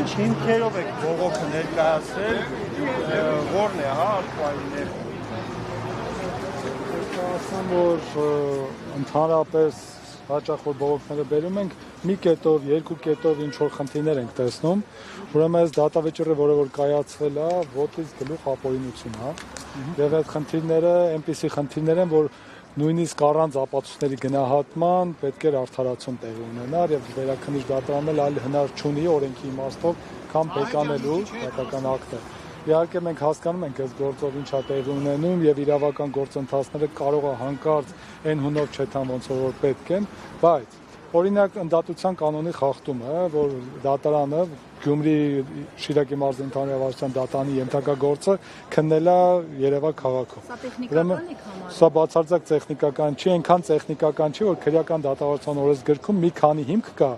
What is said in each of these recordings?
Ինչ հիմքերով եք բողոքը ներկայացրել, որն է, հա, ակտուալներ։ Ասեմ, որ ընդհանրապես հաճախ որ բողոքները բերում ենք, մի կետով, երկու կետով ինչ որ խնդիրներ ենք տեսնում, ուրեմն այս դատավճիռը, որը որ կայացվել է, ոտից գլուխ ապօրինություն, հա։ Եվ այդ խնդիրները այնպիսի խնդիրներ են, որ նույնիսկ առանց ապացույցների գնահատման պետք է արդարացում տեղի ունենար եւ վերաքննիչ դատարանն այլ հնար չունի օրենքի իմաստով կամ բեկանելու դատական ակտը։ Իհարկե մենք հասկանում ենք այս գործով ինչա տեղի ունենում եւ իրավական գործընթացները կարող է հանկարծ այն հունով չեթան ոնց որ պետք են, բայց օրինակ ընդդատության կանոնի խախտումը, որ դատարանը Գյումրի Շիրակի մարզի ընդհանուր ավարժության դատարանի ենթակագործը քննել է Երևան քաղաքում։ Սա տեխնիկական է համար։ Սա բացարձակ տեխնիկական չի, այնքան տեխնիկական չի, որ քրեական դատավարության օրենսգրքում մի քանի հիմք կա,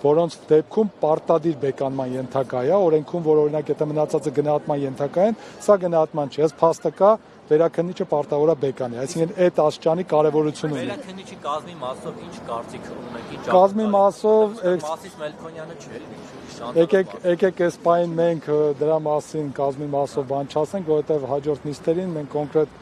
որոնց դեպքում պարտադիր բեկանման ենթակա է, օրենքում, որ օրինակ եթե մնացածը գնահատման ենթակա են, սա գնահատման չի, այս փաստը կա, վերաքննիչը պարտավոր է բեկանի, այսինքն այդ աստիճանի կարևորություն ունի։ Վերաքննիչի կազմի մասով ինչ կարծիք ունեք, ինչ կազմի մասով Վասիս Մելքոնյանը չէ։ Եկեք այս պայն մենք դրա մասին կազմի մասով բան չասենք, որովհետև հաջորդ նիստերին մենք կոնկրետ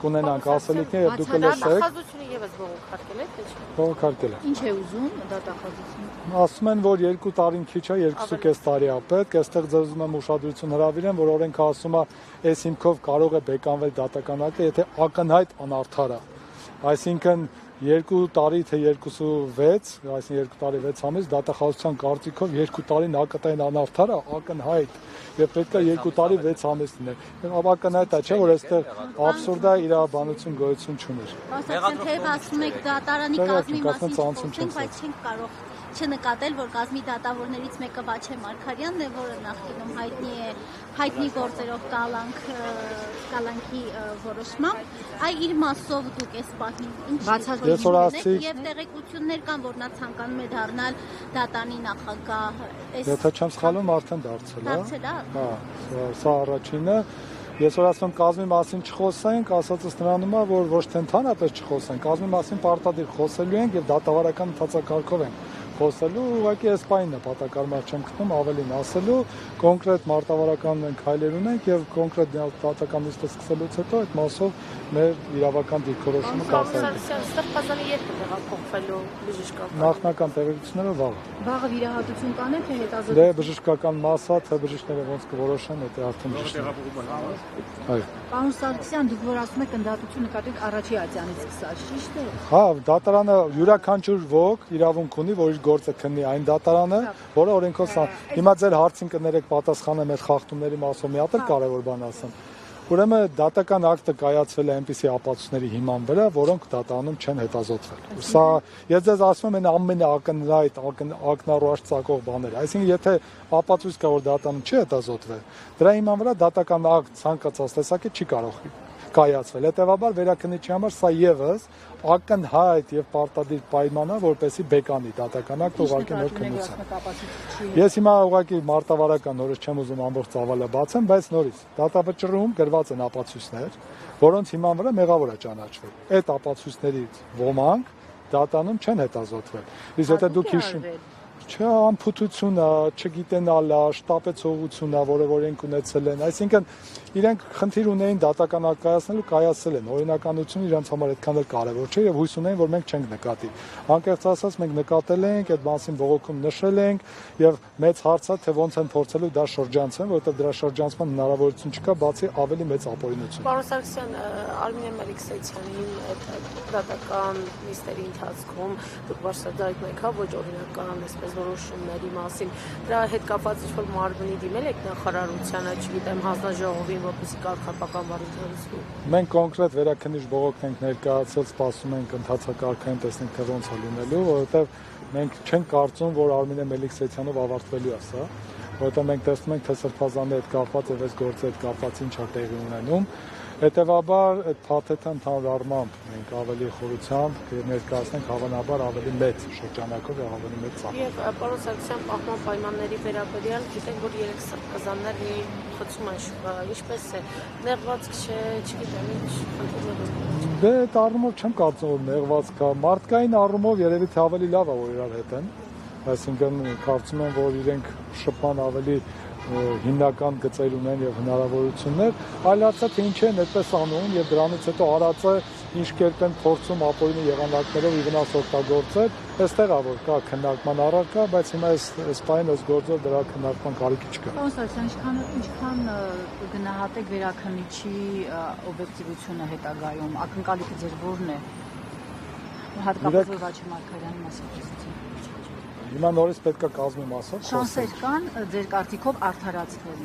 կունենանք ասելիքներ եւ դուք կլսեք։ Դատախազությունը եւս բողոքարկել է, թե չէ։ Բողոքարկել է։ Ինչ է ուզում դատախազությունը։ Ասում են, որ 2 տարին քիչ է, 2.5 տարի է պետք, այստեղ ձեզում եմ ուշադրություն հրավիրեմ, որ օրենքը ասում է, այս հիմքով կարող է բեկանվել դատական ակտը, եթե ակնհայտ անարդար է։ Այսինքն 2 տարի թե 2.6, այսինքն 2 տարի 6 ամիս դատախազության կարծիքով 2 տարին ակտային անարդար է ակնհայտ եւ պետք է 2 տարի 6 ամիս լինել։ Ակնհայտ է, չէ՞ որ այստեղ աբսուրդ է, իրավաբանություն գոյություն չուներ։ Ասացին, թե ասում եք դատարանի կազմի մասին չխոսենք, բայց չենք կարող չնկատել, որ կազմի դատավորներից մեկը Վաչե Մարգարյանն է, որը նախկինում հայտնի գործերով կալանքի որոշմամբ, այ իր մասով դուք այս պահին ինչ եւ տեղեկություններ կան, որ նա ցանկանում է դառնալ դատանի նախագահ։ Եթե չեմ սխալվում, արդեն դարձել է։ Հա, սա առաջինը։ Ես որ ասում կազմի մասին չխոսենք, ասածս նրանում է, որ ոչ թե ընդհանրապես չխոսենք, կազմի մասին պարտադիր խոսելու ենք եւ դատավարական ընթացակարգով ենք խոսելու, ուղղակի այս պայնն է պատակարմար չեմ գտնում ավելին ասելու, կոնկրետ մարտավարական մենք հայլեր ունենք եւ կոնկրետ դատական նիստը սկսելուց հետո այդ մասով մեր իրավական դիրքորոշումը կատարվի։ Ստեղծազանի երբ է տեղափոխվելու բժշկական։ Նախնական տեղեկությունները վաղը։ Վաղը վիրահատություն կանեն թե հետազոտություն։ Դե բժշկական մասա, թե բժիշկները ոնց կորոշեն, դա արդեն բժիշկները։ Այո։ Պարոն Սարգսյան, դուք որ ասում եք ընդդատություն նկատեք առաջի ատյանից սկսած, ճիշտ է։ Հա, դատարանը յուրաքանչյուր ոք իրավունք ունի, որ իր գործը քննի այն դատարանը, որը օրենքով հիմա ձեր հարցին կներեք պատասխանեմ այդ խախտումների մասով մի հատ էլ կարևոր բան ասեմ։ Ուրեմն դատական ակտը կայացվել է այնպիսի ապացույցների հիման վրա, որոնք դատարանում չեն հետազոտվել։ Սա ես ձեզ ասում եմ ամենաակնհայտ ակնառու ծագող բաները։ Այսինքն եթե ապացույց կա, որ դատարանում չի հետազոտվել, դրա հիման վրա դատական ակտ ցանկացած տեսակի չի կարող կայացվել։ Հետևաբար վերաքննիչի համար սա եւս ակնհայտ եւ պարտադիր պայման է, որպեսզի բեկանի դատական ակտը ուղղակի նոր քննության։ Ես հիմա ուղղակի մարտավարական նորից չեմ ուզում ամբողջ ծավալը բացեմ, բայց նորից դատավճռում գրված են ապացույցներ, որոնց հիման վրա մեղավոր է ճանաչվել։ Այդ ապացույցներից ոմանք դատանում չեն հետազոտվել։ Իսկ եթե դուք հիշում Չէ, անփութություն է, չգիտենալ է, շտապեցողություն է, որը օրենք ունեցել են։ Այսինքն իրենք խնդիր ունեին դատական ակտ կայացնելու, կայացել են։ Օրինականությունը իրենց համար այդքան էլ կարևոր չէ եւ հույս ունեն, որ մենք չենք նկատի։ Անկեղծ ասած մենք նկատել ենք, այդ մասին բողոքում նշել ենք եւ մեծ հարց է, թե ոնց են փորձելու դա շրջանցեն, որովհետեւ դրա շրջանցման հնարավորություն չկա, բացի ավելի մեծ ապօրինություն։ Պարոն Սարգսյան, Արմինե Մելիքսեյցյանին այդ դատական նիստերի ընթացքում դուք բարձրացրեք մեկ հա ոչ օրինական այսպես որոշումների մասին, դրա հետ կապված ինչ-որ մարմնի դիմել եք նախարարությանը, չգիտեմ, հանձնաժողովին, որպեսզի կարգապական բարելավվի։ Մենք կոնկրետ վերաքննիչ բողոք ենք ներկայացել, սպասում ենք ընթացակարգային տեսնենք թե ոնց է լինելու, որովհետև մենք չենք կարծում, որ Արմինե Մելիքսեյցյանով ավարտվելու է սա, որովհետև մենք տեսնում ենք, թե սրբազանի հետ կապված եւ այս գործի հետ կապված ինչ է տեղի ունենում։ Հետևաբար այդ փաթեթը ընդհանուր առմամբ մենք ավելի խորությամբ ներկայացնենք հավանաբար ավելի մեծ շրջանակով եւ ավելի մեծ ծախսով։ Եվ պարոն Սարգսյան, պահպան պայմանների վերաբերյալ գիտենք, որ 3 սրբազաններ մի խցում են շուկա, ինչպես է, նեղվածք չէ, չգիտեմ ինչ խնդիրներ։ Դե այդ առումով չեմ կարծում, որ նեղվածք կա, մարդկային առումով երևի թե ավելի լավ է, որ իրար հետ են, այսինքն կարծում եմ, որ իրենք շփման ավելի հիմնական գծեր ունեն եւ հնարավորություններ, այլ հարցը թե ինչ են այդպես անում եւ դրանից հետո արածը ինչ կերպ են փորձում ապօրինի եղանակներով ի վնաս օգտագործել, այստեղ է որ կա քննարկման առարկա, բայց հիմա այս պայն այս գործով դրա քննարկման կարիք չկա։ Պարոն ինչքան գնահատեք վերաքննիչի օբյեկտիվությունը հետագայում, ակնկալիքը ձեր որն է, հատկապես Վաչե Մարգարյանի մասով։ Հիմա նորից պետք է կազմի մասով շանսեր կան ձեր կարծիքով արդարացնել։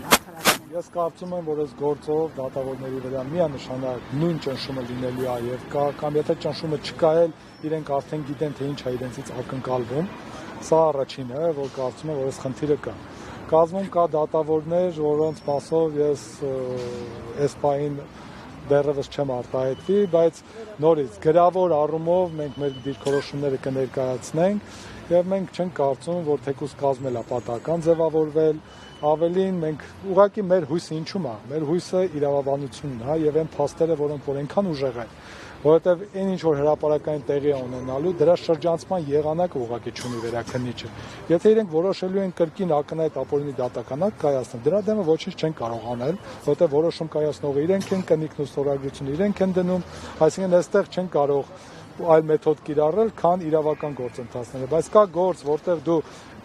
Ես կարծում եմ, որ այս գործով դատավորների վրա միանշանակ նույն ճնշումը լինելու է եւ կա կամ եթե ճնշումը չկա էլ իրենք արդեն գիտեն թե ինչ է իրենցից ակնկալվում։ Սա առաջինը, որ կարծում եմ, որ այս խնդիրը կա։ Կազմում կա դատավորներ, որոնց մասով ես այս պահին դեռևս չեմ արտահայտվի, բայց նորից գրավոր առումով մենք մեր դիրքորոշումները կներկայացնենք եւ մենք չենք կարծում, որ թեկուզ կազմել է պատահական ձևավորվել, ավելին մենք ուղղակի մեր հույսը ինչու՞մ է, մեր հույսը իրավաբանությունն է եւ այն փաստերը, որոնք որ այնքան ուժեղ են, որովհետեւ այն ինչ որ հրապարակային տեղի է ունենալու, դրա շրջանցման եղանակը ուղղակի չունի վերաքննիչը։ Եթե իրենք որոշելու են կրկին ակնհայտ ապօրինի դատականակ կայացնել, դրա դեմը ոչինչ չեն կարող անել, որովհետեւ որոշում կայացնողը իրենք են, կնիքն ու ստորագրությունը իրենք են դնում, այսինքն այստեղ չեն կարող այլ մեթոդ կիրառել, քան իրավական գործընթացները, բայց կա գործ, որտեղ դու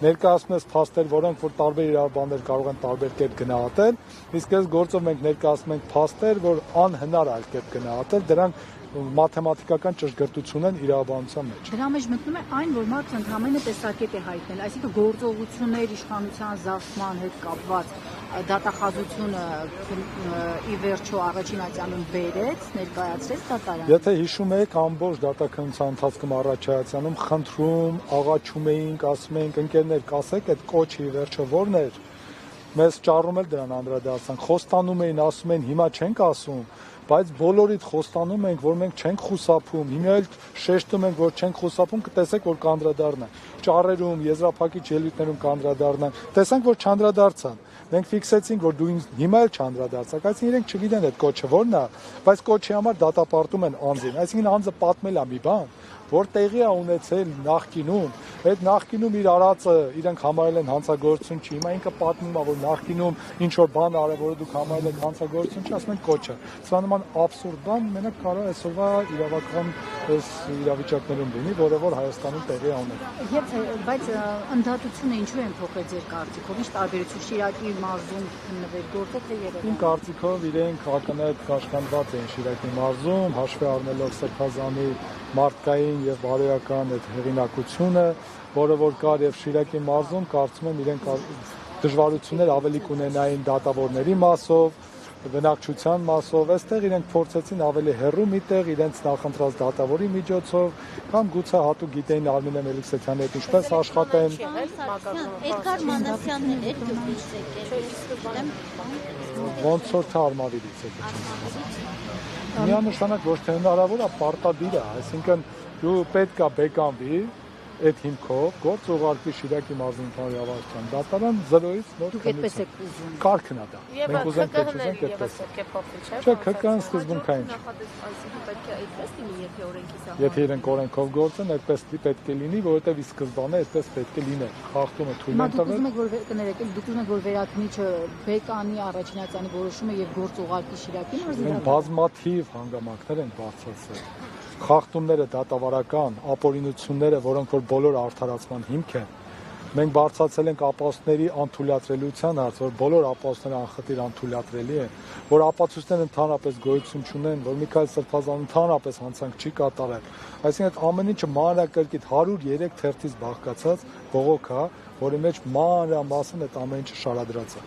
ներկայացնում ես փաստեր, որոնք որ տարբեր իրավաբաններ կարող են տարբեր կերպ գնահատել, իսկ այս գործով մենք ներկայացնում ենք փաստեր, որ անհնար է այլ կերպ գնահատել, դրանք մաթեմատիկական ճշգրտություն են իրավաբանության մեջ։ Դրա մեջ մտնում է այն, որ մարդը ընդհանրապես տեսակետ է հայտնել, այսինքն գործողություններ իշխանության զարգացման հետ կապված դատախազությունը ի վերջո առաջին ատյանում բերեց, ներկայացրեց դատարան։ Եթե հիշում եք, ամբողջ դատականության ընթացքում առաջացանում խնդրում, աղաչում էինք, ասում էինք ընկերներ, կասեք, այդ կոչը ի վերջո ո՞րն էր։ Մեզ ճառում էլ դրան անդրադարձանք, խոստանում էին, ասում են, հիմա չենք ասում, բայց բոլորիդ խոստանում ենք, որ մենք չենք խուսափում, հիմա էլ շեշտում ենք, որ չենք խուսափում, կտեսեք, որ կանդրադառնան։ Ճառերում, եզրափակիչ ելույթներում կանդրադառնան, տեսանք, որ չանդրադարձան։ Մենք ֆիքսեցինք, որ դու հիմա էլ չանդրադարձակ, այսինքն իրենք չգիտեն այդ կոչը որն է, բայց կոչի համար դատապարտում են անձին, այսինքն անձը պատմել է մի բան, որ տեղի է ունեցել նախկինում, այդ նախկինում իր արածը իրենք համարել են հանցագործություն չի, հիմա ինքը պատմում է, որ նախկինում ինչ որ բան արել, որը դուք համարել եք հանցագործություն չի, ասում են կոչը։ Սա նման աբսուրդ բան մենակ կարող է այսօրվա իրավական այս իրավիճակներում լինի, որը որ Հայաստանում տեղի է ունենում։ Բայց ընդհատությունը ինչու են փոխել ձեր կարծիքով, ինչ տարբերություն Շիրակի մարզում քննվեր գործը թե Երևանում։ Իմ կարծիքով իրենք ակնհայտ կաշկանդված են Շիրակի մարզում, հաշվի առնելով Սրբազանի մարդկային եւ բարոյական այդ հեղինակությունը, որը որ կար եւ Շիրակի մարզում, կարծում եմ իրենք դժվարություններ ավելի կունենային դատավորների մասով, բնակչության մասով, այստեղ իրենք փորձեցին ավելի հեռու միտեղ իրենց նախընտրած դատավորի միջոցով, կամ գուցե հատուկ գիտեին Արմինե Մելիքսեթյանի հետ ինչպես աշխատեն։ Էդգար Մանասյանն էր դուք եկել։ Ոնց որ թե Արմավիրից է։ Միանշանակ ոչ թե հնարավոր է, պարտադիր է, այսինքն դու պետք է բեկանվի այդ հիմքով գործ ուղարկի Շիրակի մարզի ընդհանուր իրավասության դատարան 0-ից նոր քննություն։ Կարգն է դա։ Մենք ուզենք թե չուզենք այդպես։ Չէ, ԿԿ-ն սկզբունքային չէ։ Պետք է այդպես լինի, եթե օրենքի սահման։ Եթե իրենք օրենքով գործեն, այդպես պետք է լինի, որովհետև ի սկզբանե այդպես պետք է լինի։ Խախտումը թույլ են տվել։ Դուք ուզում եք որ վերաքննիչը բեկանի առաջին ատյանի որոշումը եւ գործ ուղարկի Շիրակի մարզին։ Բազմաթիվ հանգամանքներ են բարձրացել։ Խախտումները դատավարական, ապօրինությունները, որոնք որ բոլոր արդարացման հիմք են։ Մենք բարձրացել ենք ապահովների անթույլատրելիության հարց, որ բոլոր ապահովները անխտիր անթույլատրելի են, որ ապացույցներն ընդհանրապես գոյություն չունեն, որ Միքայել Սրբազանը ընդհանրապես հանցանք չի կատարել։ Այսինքն ամեն ինչը մանրակրկիտ 103 թերթից բաղկացած բողոք է, որի մեջ մանրամասն այդ ամեն ինչը շարադրած է։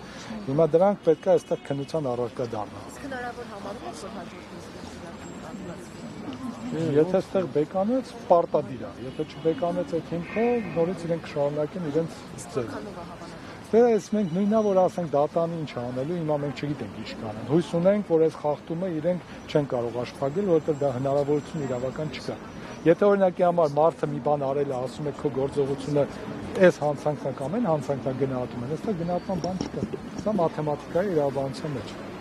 Հիմա դրանք պետք է այստեղ քննության առարկա դառնան։ Իսկ հնարավոր համարում եք, որ հաջորդի Եթե այստեղ բեկանեց, պարտադիր է։ Եթե չբեկանեց այդ հիմքով, նորից իրենք կշարունակեն իրենց ձևը։ Դե այս մենք նույնա որ ասենք դատանի ինչ անելու, հիմա մենք չգիտենք ինչ կանեն։ Հույս ունենք, որ այս խախտումը իրենք չեն կարող աշխատել, որովհետև դա հնարավորություն իրավական չկա։ Եթե օրինակի համար մարդը մի բան արել է, ասում է քո գործողությունը այս հանցանքն կամ այն հանցանքն գնահատում են, այստեղ գնահատման բան չկա։ Սա մաթեմատիկայի իրավաբանության մեջ է։